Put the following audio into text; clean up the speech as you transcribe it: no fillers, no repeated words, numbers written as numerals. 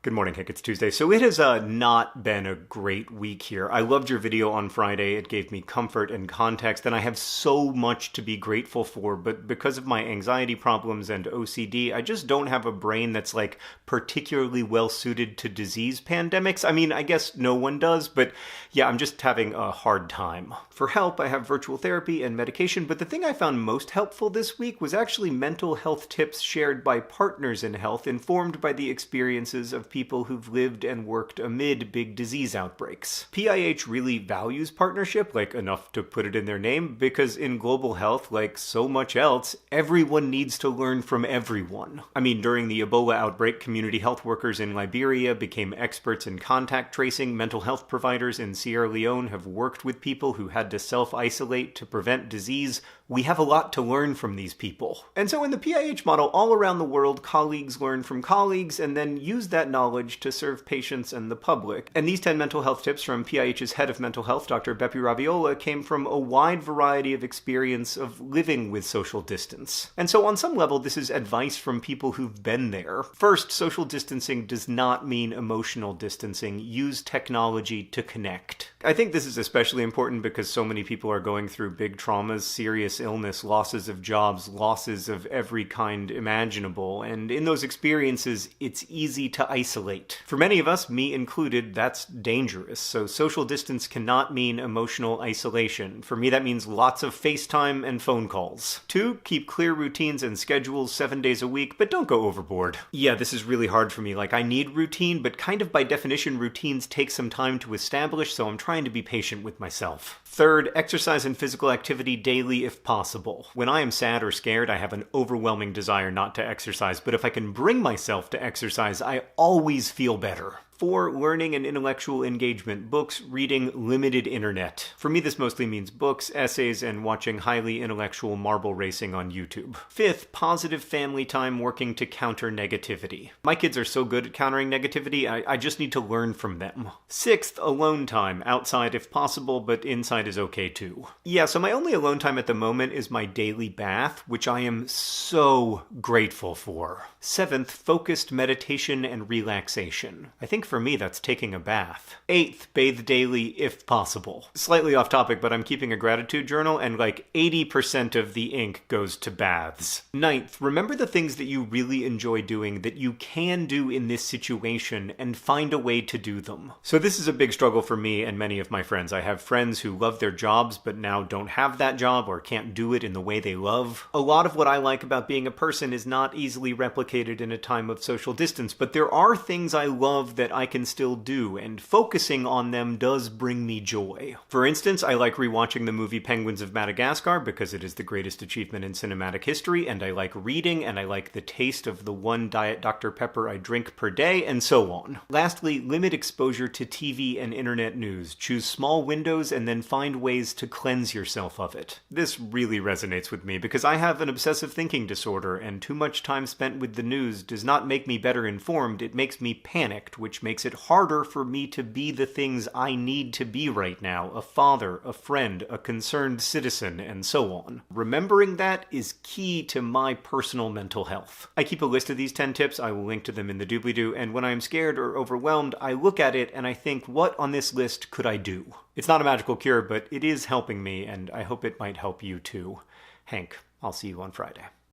Good morning, Hank. It's Tuesday. So it has not been a great week here. I loved your video on Friday. It gave me comfort and context, and I have so much to be grateful for, but because of my anxiety problems and OCD, I just don't have a brain that's like particularly well suited to disease pandemics. I mean, I guess no one does, but yeah, I'm just having a hard time. For help, I have virtual therapy and medication, but the thing I found most helpful this week was actually mental health tips shared by partners in health, informed by the experiences of people who've lived and worked amid big disease outbreaks. PIH really values partnership, like enough to put it in their name, because in global health, like so much else, everyone needs to learn from everyone. I mean, during the Ebola outbreak, community health workers in Liberia became experts in contact tracing. Mental health providers in Sierra Leone have worked with people who had to self-isolate to prevent disease. We have a lot to learn from these people. And so in the PIH model, all around the world, colleagues learn from colleagues and then use that knowledge to serve patients and the public. And these 10 mental health tips from PIH's head of mental health, Dr. Bepi Raviola, came from a wide variety of experience of living with social distance. And so on some level, this is advice from people who've been there. First, social distancing does not mean emotional distancing. Use technology to connect. I think this is especially important because so many people are going through big traumas, serious illness, losses of jobs, losses of every kind imaginable, and in those experiences, it's easy to isolate. For many of us, me included, that's dangerous, so social distance cannot mean emotional isolation. For me, that means lots of FaceTime and phone calls. 2, keep clear routines and schedules 7 days a week, but don't go overboard. Yeah, this is really hard for me. Like, I need routine, but kind of by definition, routines take some time to establish, so I'm trying to be patient with myself. 3rd, exercise and physical activity daily if possible. When I am sad or scared, I have an overwhelming desire not to exercise, but if I can bring myself to exercise, I always feel better. 4, learning and intellectual engagement. Books, reading, limited internet. For me, this mostly means books, essays, and watching highly intellectual marble racing on YouTube. 5th, positive family time working to counter negativity. My kids are so good at countering negativity, I just need to learn from them. 6th, alone time. Outside if possible, but inside is okay too. Yeah, so my only alone time at the moment is my daily bath, which I am so grateful for. 7th, focused meditation and relaxation. I think for me, that's taking a bath. 8th, bathe daily if possible. Slightly off topic, but I'm keeping a gratitude journal, and like 80% of the ink goes to baths. 9th, remember the things that you really enjoy doing that you can do in this situation and find a way to do them. So this is a big struggle for me and many of my friends. I have friends who love their jobs but now don't have that job or can't do it in the way they love. A lot of what I like about being a person is not easily replicated in a time of social distance, but there are things I love that I can still do, and focusing on them does bring me joy. For instance, I like rewatching the movie Penguins of Madagascar because it is the greatest achievement in cinematic history, and I like reading, and I like the taste of the one Diet Dr. Pepper I drink per day, and so on. Lastly, limit exposure to TV and internet news. Choose small windows and then find ways to cleanse yourself of it. This really resonates with me because I have an obsessive thinking disorder, and too much time spent with the news does not make me better informed, it makes me panicked, which makes it harder for me to be the things I need to be right now: a father, a friend, a concerned citizen, and so on. Remembering that is key to my personal mental health. I keep a list of these 10 tips. I will link to them in the doobly-doo, and when I am scared or overwhelmed, I look at it and I think, what on this list could I do? It's not a magical cure, but it is helping me, and I hope it might help you too. Hank, I'll see you on Friday.